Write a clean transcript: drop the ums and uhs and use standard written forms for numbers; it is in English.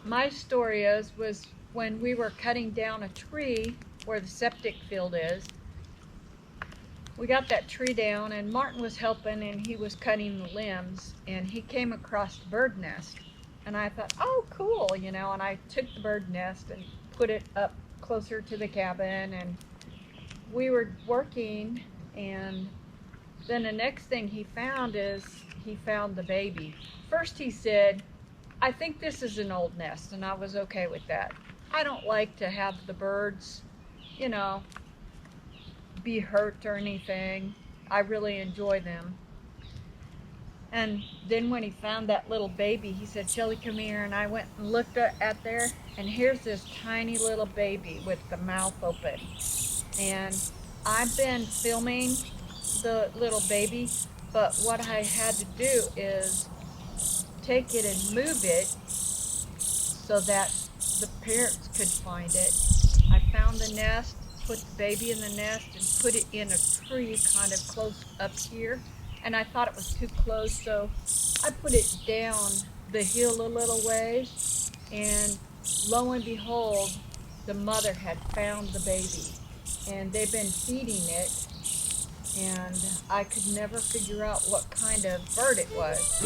my story was when we were cutting down a tree where the septic field is. We got that tree down, and Martin was helping, and he was cutting the limbs, and he came across the bird nest. And I thought, oh, cool, and I took the bird nest and put it up closer to the cabin, and we were working, and then the next thing he found is he found the baby. First he said, I think this is an old nest, and I was okay with that. I don't like to have the birds, you know, be hurt or anything. I really enjoy them. And then when he found that little baby, he said, Shelly, come here. And I went and looked at there, and here's this tiny little baby with the mouth open. And I've been filming the little baby, but what I had to do is take it and move it so that the parents could find it. I found the nest, put the baby in the nest, and put it in a tree kind of close up here. And I thought it was too close, so I put it down the hill a little ways, and lo and behold, the mother had found the baby, and they've been feeding it, and I could never figure out what kind of bird it was.